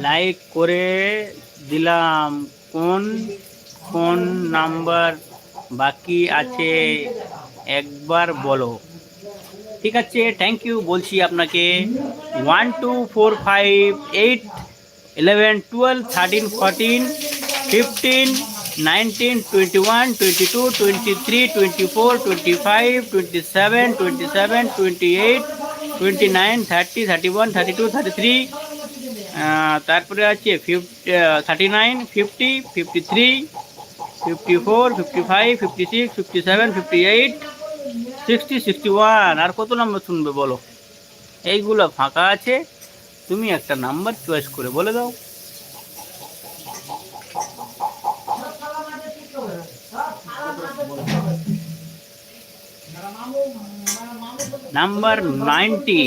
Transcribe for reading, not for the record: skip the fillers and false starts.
Like করে দিলাম। কোন কোন নাম্বার বাকি আছে একবার বলো। ঠিক আছে, থ্যাংক ইউ বলছি আপনাকে। 1 2 4 5 8 11 12 13 14 15 22 23 24 25 27 28 29 30 31 32 33। তারপরে আছে 39 50 53 54 55 56 57 58 60 61। আর কত নাম্বার শুনবে বলো? এইগুলো ফাঁকা আছে, তুমি একটা নাম্বার চয়েস করে বলে দাও। নাম্বার 90।